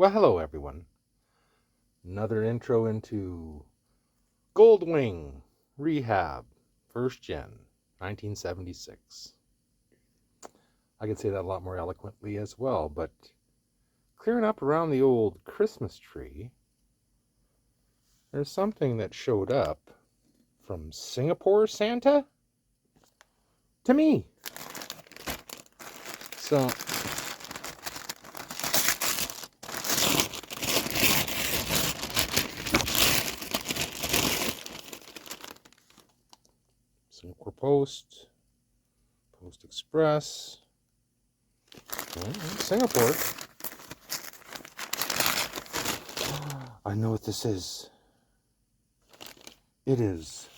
Well, hello everyone. Another intro into Goldwing Rehab, first gen, 1976. I could say that a lot more eloquently as well, but clearing up around the old Christmas tree, there's something that showed up from Singapore Santa to me. So, Singapore Post, Post Express, Singapore. I know what this is. It is.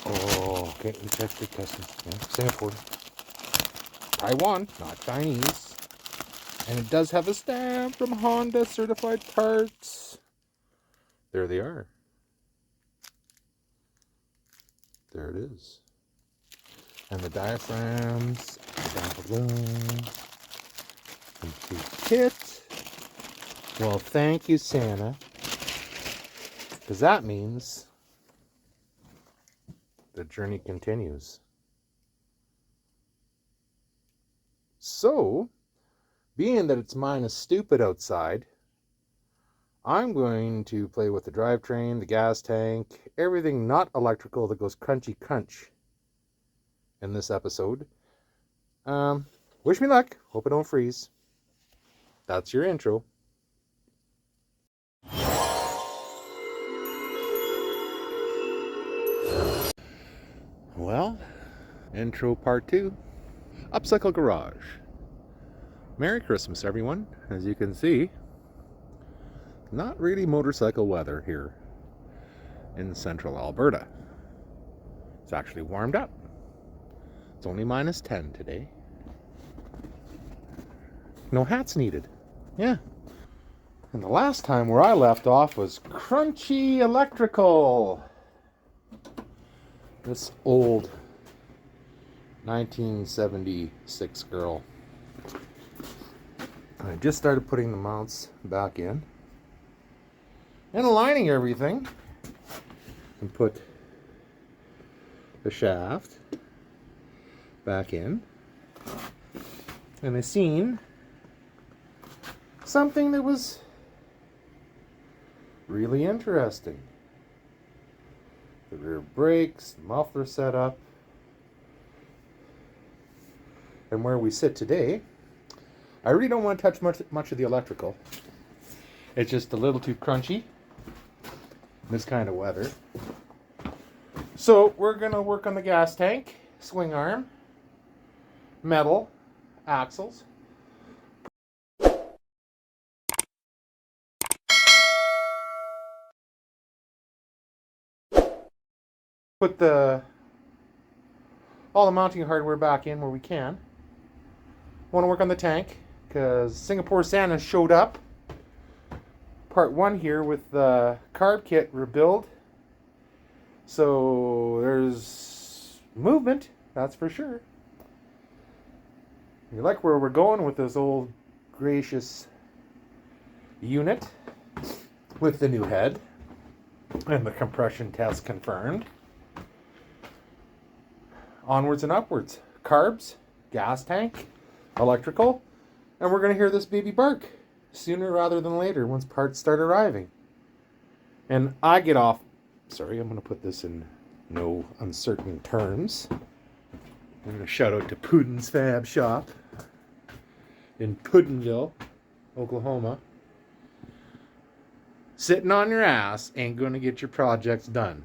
Oh, okay, we checked the customs. Yeah, Singapore. Taiwan, not Chinese. And it does have a stamp from Honda Certified Parts. There they are. There it is. And the diaphragms, down below. Complete kit. Well, thank you, Santa. Because that means the journey continues. So, being that it's minus stupid outside, I'm going to play with the drivetrain, the gas tank, everything not electrical that goes crunchy crunch in this episode. Wish me luck. Hope I don't freeze. That's your intro. Well, intro part 2. Upcycle Garage. Merry Christmas, everyone. As you can see, not really motorcycle weather here in central Alberta. It's actually warmed up. It's only minus 10 today. No hats needed. Yeah. And the last time where I left off was Crunchy Electrical. This old 1976 girl. I just started putting the mounts back in and aligning everything, and put the shaft back in, and I seen something that was really interesting. The rear brakes, the muffler setup, and where we sit today. I really don't want to touch much of the electrical. It's just a little too crunchy in this kind of weather. So we're going to work on the gas tank, swing arm, metal, axles. Put all the mounting hardware back in where we can. Want to work on the tank because Singapore Santa showed up. Part 1 here with the carb kit rebuild. So there's movement, that's for sure. You like where we're going with this old gracious unit with the new head and the compression test confirmed. Onwards and upwards. Carbs, gas tank, electrical, and we're going to hear this baby bark sooner rather than later once parts start arriving. And I get off. Sorry, I'm going to put this in no uncertain terms. I'm going to shout out to Putin's Fab Shop in Putinville, Oklahoma. Sitting on your ass ain't going to get your projects done.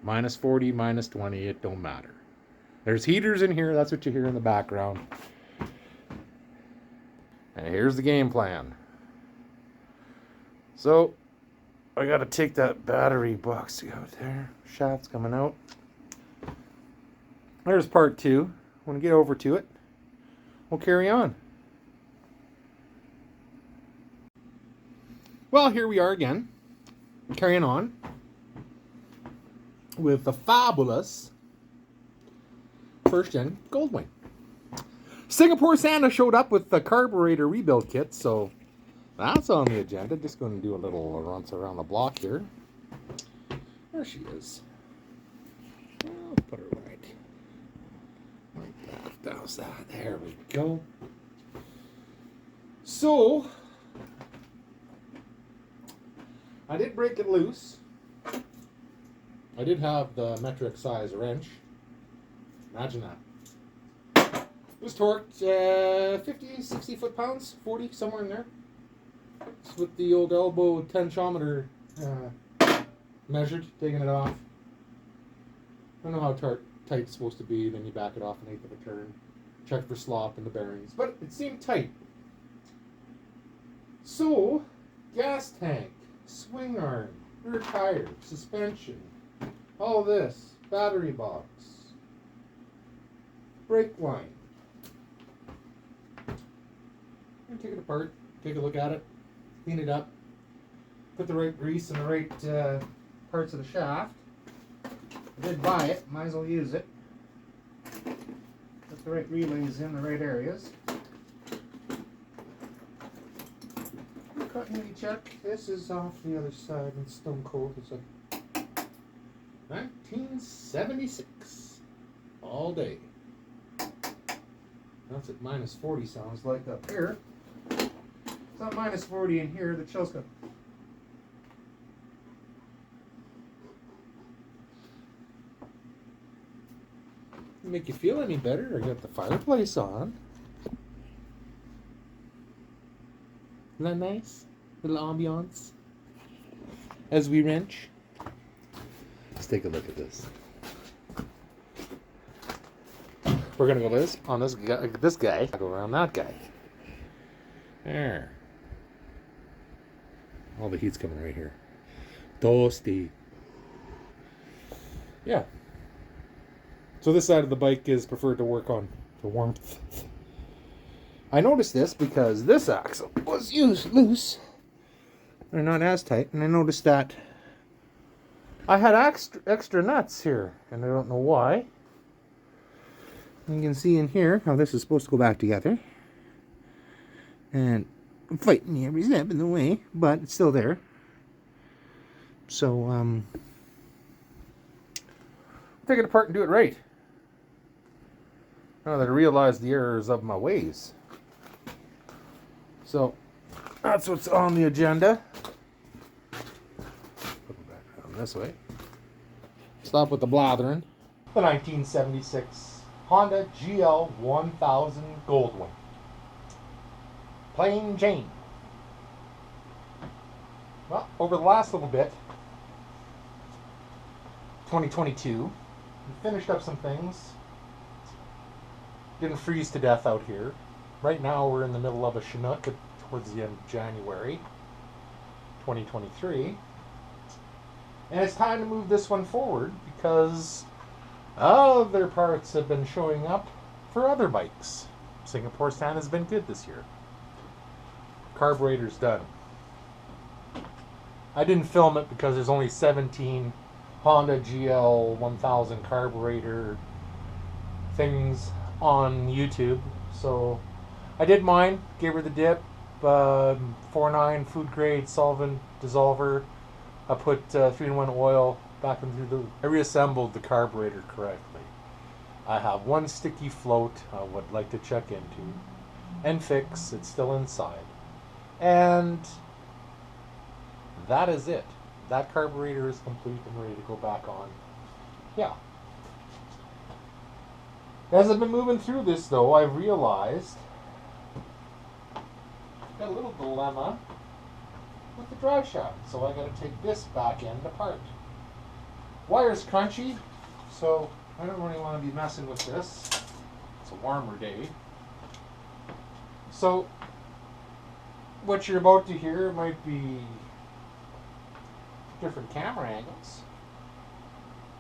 Minus 40, minus 20, it don't matter. There's heaters in here, that's what you hear in the background. And here's the game plan. So, I gotta take that battery box out there. Shaft's coming out. There's part 2. When we get over to it, we'll carry on. Well, here we are again, carrying on with the fabulous first gen Goldwing. Singapore Santa showed up with the carburetor rebuild kit, so that's on the agenda. Just going to do a little runs around the block here. There she is. I'll put her right that. Does that. There we go. So, I did break it loose. I did have the metric size wrench. Imagine that. It was torqued 50, 60 foot-pounds, 40, somewhere in there. It's with the old elbow tensiometer measured, taking it off. I don't know how tight it's supposed to be, then you back it off an eighth of a turn. Check for slop in the bearings, but it seemed tight. So, gas tank, swing arm, rear tire, suspension, all this, battery box, brake line. I'm gonna take it apart, take a look at it, clean it up, put the right grease in the right parts of the shaft. I did buy it, might as well use it. Put the right relays in the right areas. Continuity check. This is off the other side and stone cold. It's a 1976. All day. That's at minus 40 sounds like up here. It's not minus 40 in here. The chill's got. Make you feel any better? I got the fireplace on. Isn't that nice? Little ambiance as we wrench. Let's take a look at this. We're gonna go on this guy. Go around that guy. There. All the heat's coming right here. Toasty. Yeah. So this side of the bike is preferred to work on the warmth. I noticed this because this axle was used loose. They're not as tight, and I noticed that I had extra nuts here, and I don't know why. You can see in here how this is supposed to go back together. And I'm fighting me every step in the way, but it's still there. So, take it apart and do it right. Now that I realize the errors of my ways. So, that's what's on the agenda. Put it back around this way. Stop with the blathering. The 1976 Honda GL 1000 Goldwing. Plain Jane. Well, over the last little bit, 2022, we finished up some things. Didn't freeze to death out here. Right now we're in the middle of a Chinook towards the end of January 2023. And it's time to move this one forward because other parts have been showing up for other bikes. Singapore Santa's been good this year. Carburetor's done. I didn't film it because there's only 17 Honda GL 1000 carburetor things on YouTube, so I did mine, gave her the dip, 4.9 food grade solvent dissolver. I put 3-in-1 oil back into I reassembled the carburetor correctly. I have one sticky float I would like to check into and fix. It's still inside, and that is it. That carburetor is complete and ready to go back on. Yeah. As I've been moving through this, though, I've realized I've got a little dilemma with the drive shaft. So I got to take this back end apart. Wire's crunchy, so I don't really want to be messing with this. It's a warmer day. So what you're about to hear might be different camera angles.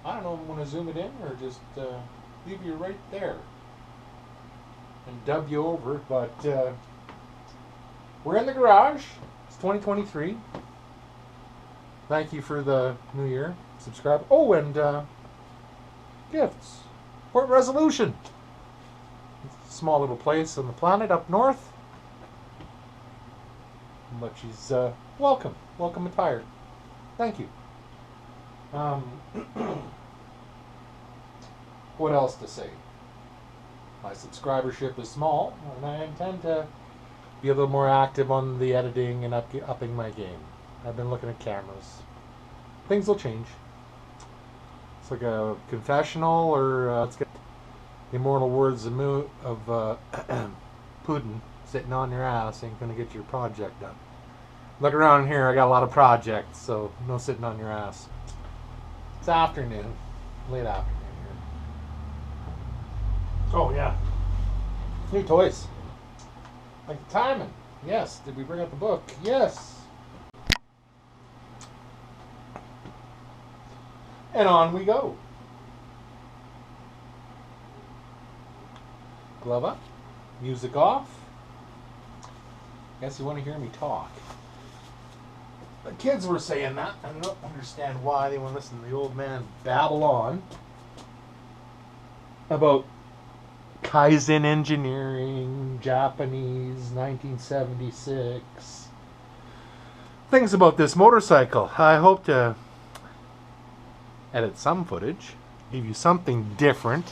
I don't know if I want to zoom it in or just leave you right there and dub you over, but we're in the garage. It's 2023. Thank you for the new year. Subscribe. Oh, and gifts. Port resolution. small little place on the planet up north. But she's welcome retired. Thank you. What else to say? My subscribership is small, and I intend to be a little more active on the editing and upping my game. I've been looking at cameras. Things will change. It's like a confessional, or let's get the immortal words of Putin: sitting on your ass ain't gonna get your project done. Look around here, I got a lot of projects, so no sitting on your ass. It's afternoon, late afternoon here. Oh yeah, new toys. Like the timing. Yes. Did we bring out the book? Yes. And on we go. Glove up. Music off. Guess you want to hear me talk. The kids were saying that. I don't understand why they want to listen to the old man babble on about Kaizen engineering, Japanese, 1976. Things about this motorcycle. I hope to edit some footage, give you something different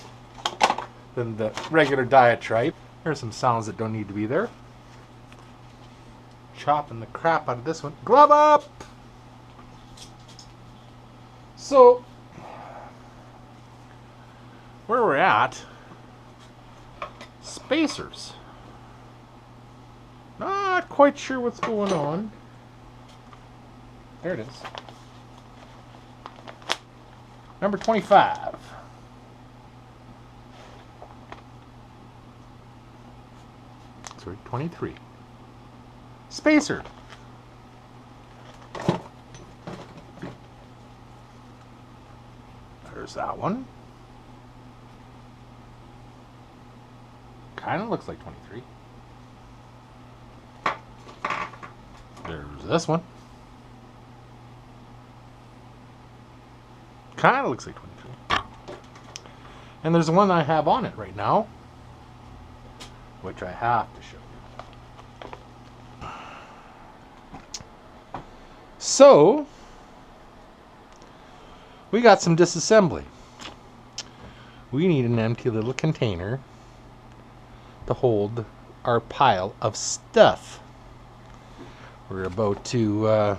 than the regular diatribe. There's some sounds that don't need to be there. Chopping the crap out of this one. Glove up! So, where we're at, spacers. Not quite sure what's going on. There it is. Number 25. Sorry, 23. Spacer. There's that one. Kind of looks like 23. There's this one. Kind of looks like 23. And there's one I have on it right now, which I have to show you. So, we got some disassembly. We need an empty little container to hold our pile of stuff. We're about to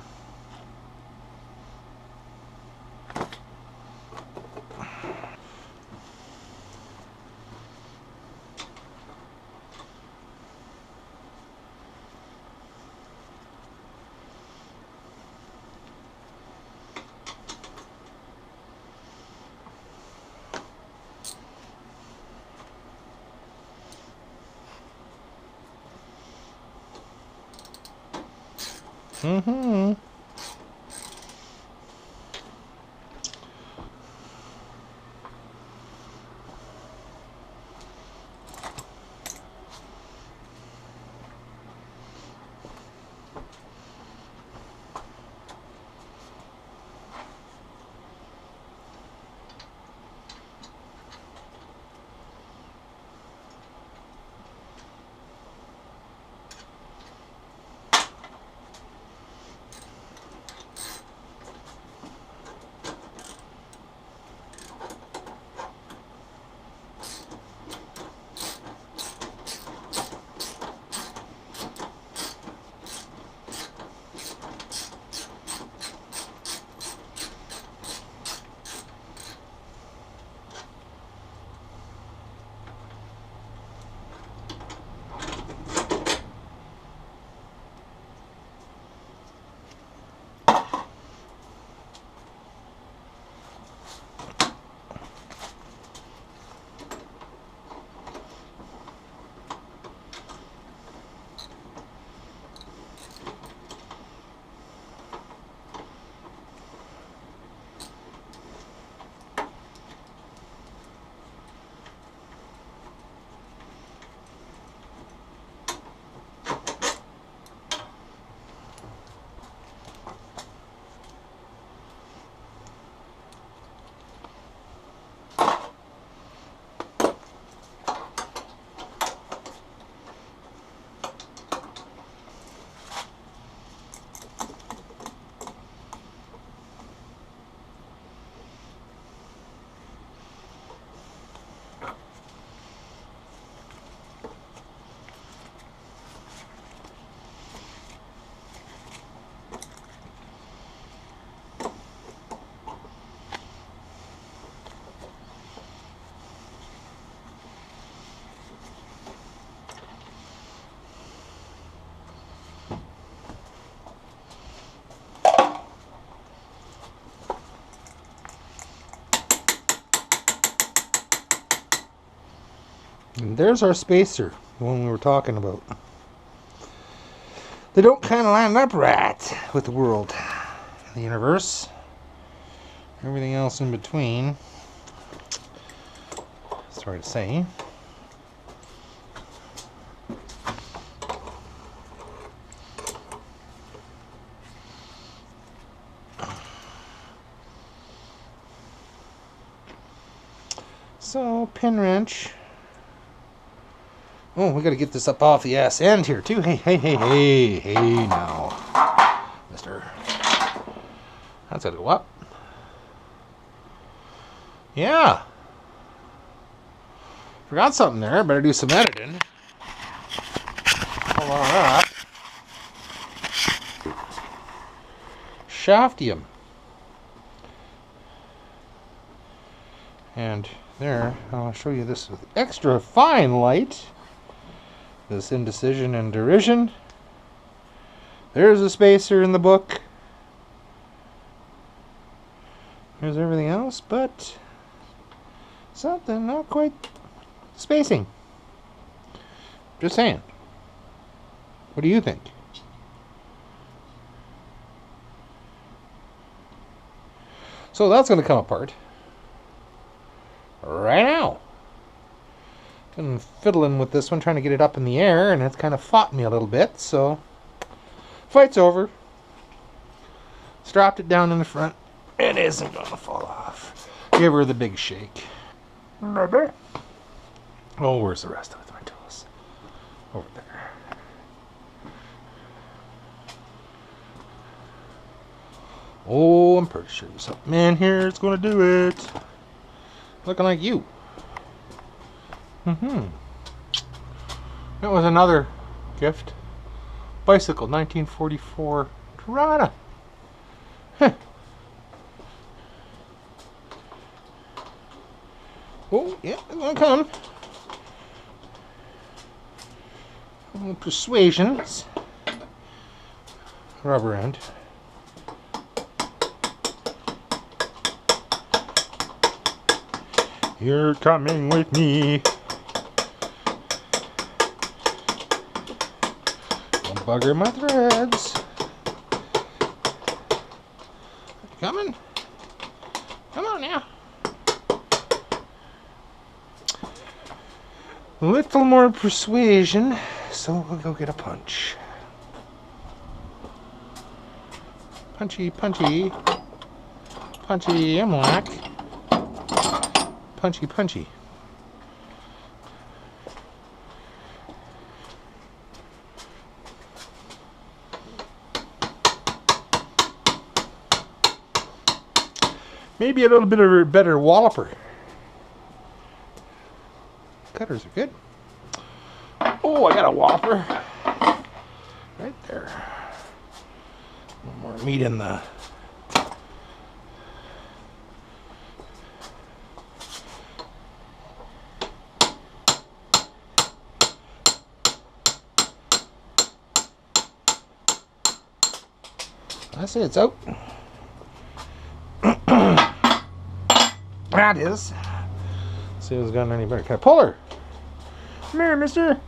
there's our spacer, the one we were talking about. They don't kind of line up right with the world, the universe, everything else in between. Sorry to say. So, pin wrench. Oh, we gotta get this up off the ass end here, too. Hey now. Mister. That's gotta go up. Yeah. Forgot something there. Better do some editing. Hold on up. Shaftium. And there, I'll show you this with extra fine light. This indecision and derision. There's a spacer in the book. There's everything else, but something not quite spacing. Just saying. What do you think? So that's going to come apart right now. Been fiddling with this one, trying to get it up in the air, and it's kind of fought me a little bit, so fight's over. Strapped it down in the front. It isn't going to fall off. Give her the big shake. Maybe. Oh, where's the rest of it? My tools. Over there. Oh, I'm pretty sure there's something in here that's going to do it. Looking like you. That was another gift. Bicycle, 1944 Toronto. Oh, yeah, it's gonna come. Persuasions. Rubber end. You're coming with me. Don't bugger my threads. Coming? Come on now. A little more persuasion, so we'll go get a punch. Punchy, punchy. Punchy, Amlac. Punchy, punchy. Maybe a little bit of a better walloper. Cutters are good. Oh, I got a walloper. Right there. A little more meat in the... I say it's out. That is. See if it's gotten any better. Can I pull her? Come here, mister.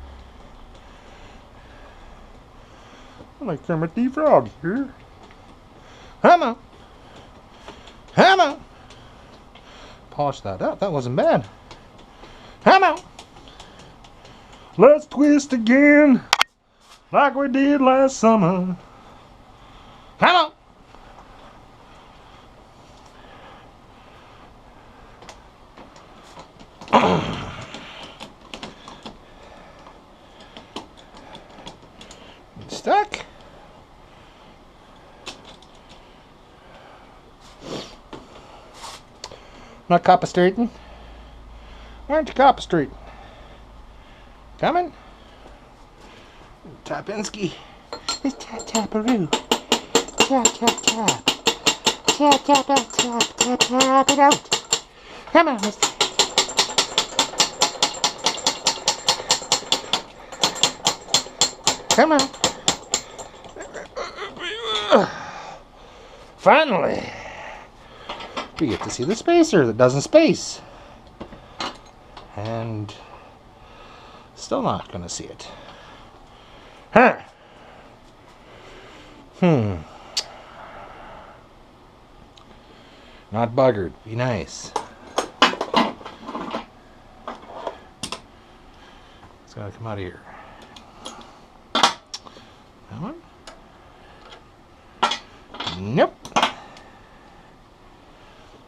I'm like Kermit the Frog here. Come on. Come on. Polish that up. That wasn't bad. Come on. Let's twist again like we did last summer. Come on. Stuck. Not copper-straightening. Why aren't you copper-straightening? Coming? Tapinski. It's tap-taparoo. Tap-tap-tap. Tap-tap-tap-tap. Tap it out. Come on, mister. Come on. Finally, we get to see the spacer that doesn't space. And Still not going to see it. Huh. Not buggered. Be nice. It's got to come out of here. That one? Nope.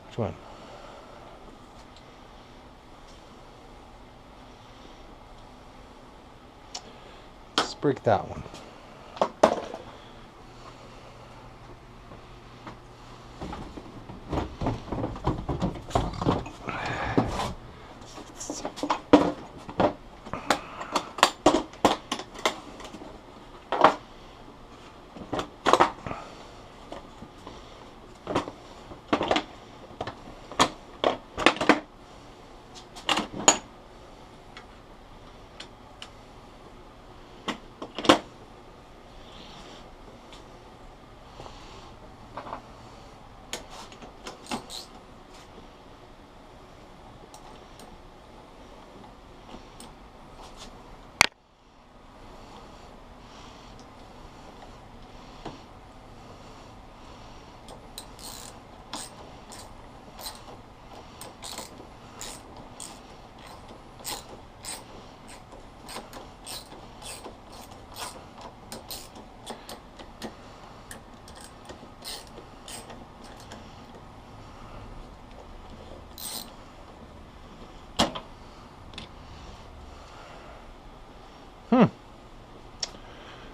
Which one? Let's break that one.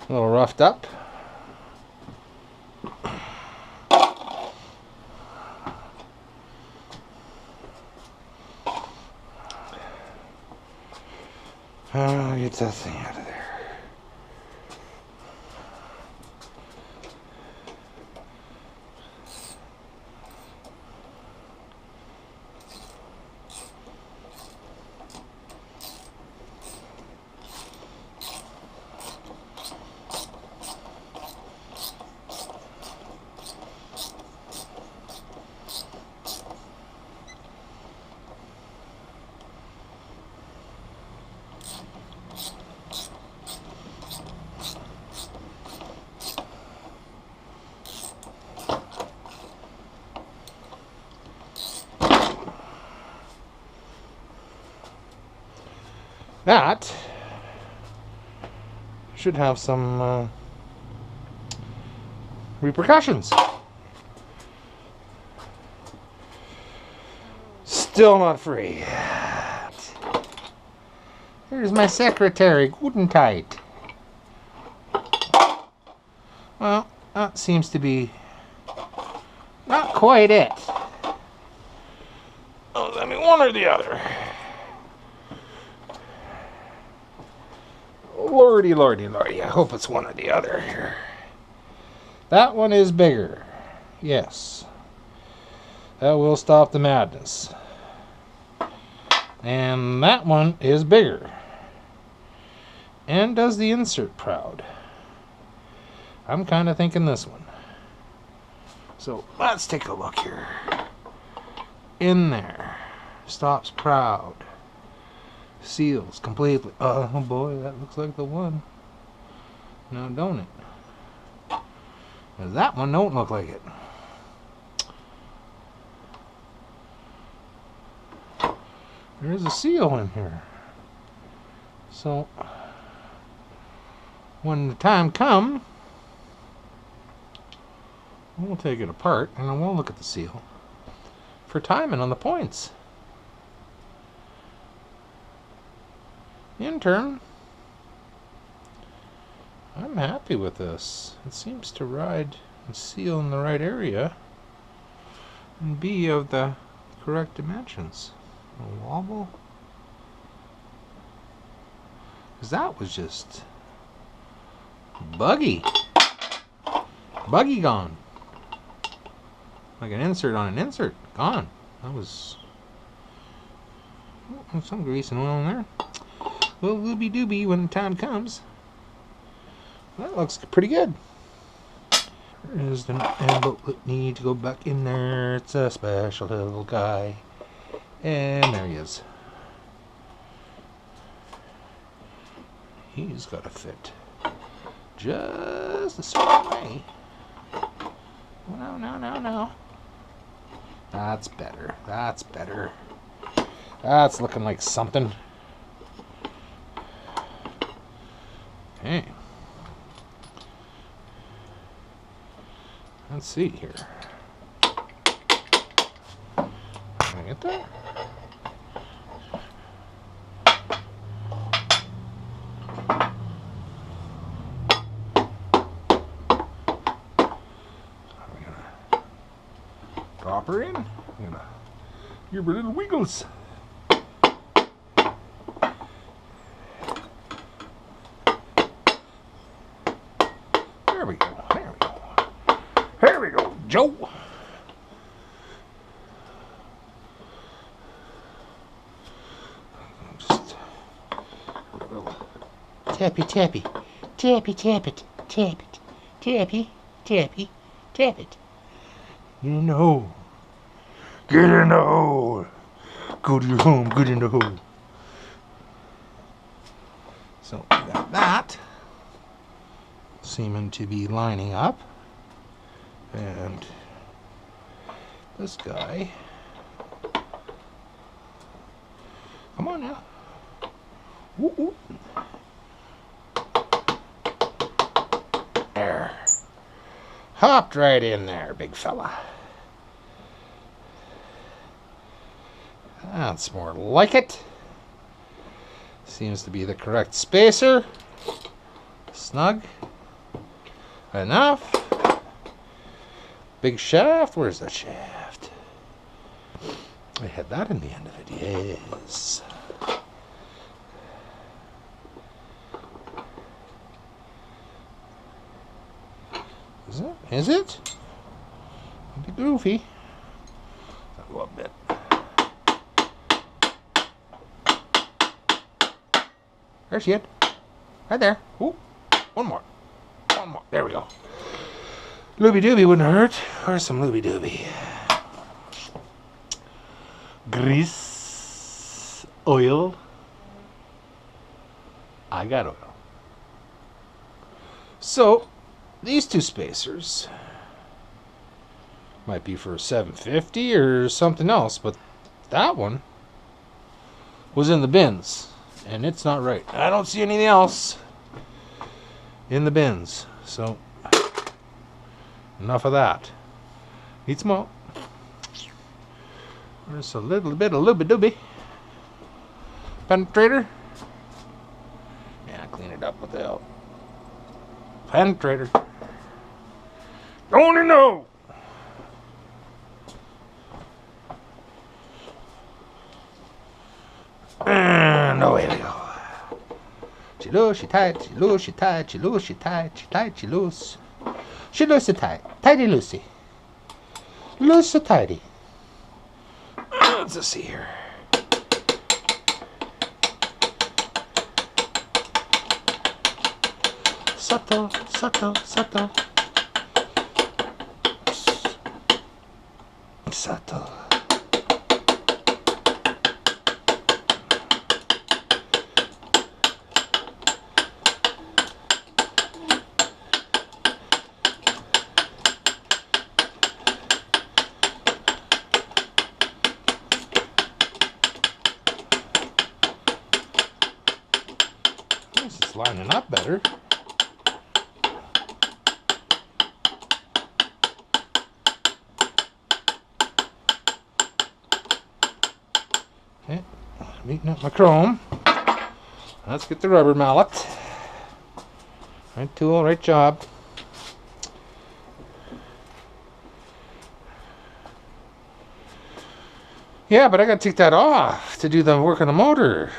A little roughed up. Get that thing out of there. That should have some repercussions. Still not free. Here's my secretary, Guten Tight. Well, that seems to be not quite it. Oh, I mean, one or the other. Lordy, lordy, lordy. I hope it's one or the other here. That one is bigger. Yes. That will stop the madness. And that one is bigger. And does the insert proud. I'm kind of thinking this one. So let's take a look here. In there. Stops proud. Seals completely. Oh boy, that looks like the one. Now don't it? 'Cause that one don't look like it. There's a seal in here. So when the time comes, we'll take it apart and then we'll look at the seal for timing on the points. Intern, I'm happy with this. It seems to ride and seal in the right area and be of the correct dimensions. A wobble? Because that was just buggy. Buggy gone. Like an insert on an insert. Gone. That was some grease and oil in there. Well, looby dooby when the time comes. That looks pretty good. There's the handbook that need to go back in there. It's a special little guy. And there he is. He's got to fit just a certain way. No, no, no, no. That's better. That's better. That's looking like something. Okay. Let's see here. Can I get that? Drop her in. I'm gonna give her little wiggles. There we go. There we go. There we go, Joe. Just a little tappy, tappy, tappy, tap it, tap it, tappy, tappy, tap it. Get in the hole. Get in the hole. Go to your home. Get in the hole. So we got that seeming to be lining up, and this guy. Come on now. Whoop, whoop. There. Hopped right in there, big fella. That's more like it. Seems to be the correct spacer. Snug. Enough. Big shaft. Where's the shaft? I had that in the end of it. Yes. Is it? Is it? Be goofy. A little bit. There she is. Right there. Ooh. One more. One more. There we go. Looby dooby wouldn't hurt. Where's some looby dooby? Grease. Oil. I got oil. So, these two spacers might be for 750 or something else, but that one was in the bins. And it's not right. I don't see anything else in the bins. So, enough of that. Need some more. There's a little bit of looby dooby. Penetrator. Yeah, clean it up with the help. Penetrator. Only know. And away we go. She loose, she tight, she loose, she tight, she loose, she tight, she tight, she loose. She loose, she tight. Tighty loosey. Loose, tighty. Let's just see here. Subtle, subtle, subtle. Subtle. This is lining up better. Okay, meeting up my chrome. Let's get the rubber mallet. Right tool, right job. Yeah, but I gotta take that off to do the work on the motor.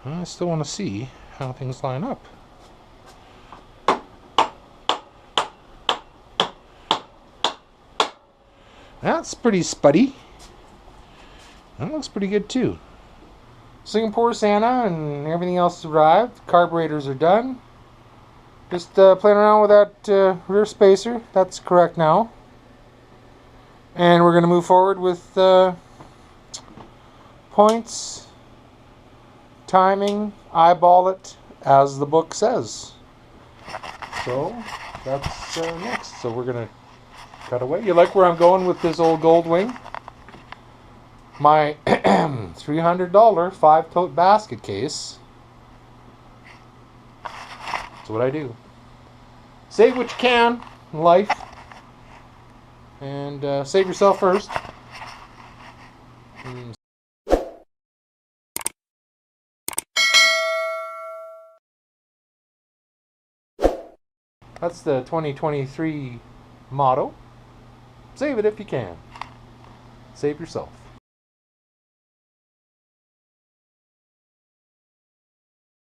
I still want to see how things line up. That's pretty spuddy. That looks pretty good too. Singapore Santa and everything else has arrived. Carburetors are done. Just playing around with that rear spacer. That's correct now. And we're going to move forward with points timing, eyeball it as the book says. So that's next. So we're going to cut away. You like where I'm going with this old goldwing? My $300 5-tote basket case. That's what I do. Save what you can in life. And save yourself first. That's the 2023 motto. Save it if you can. Save yourself.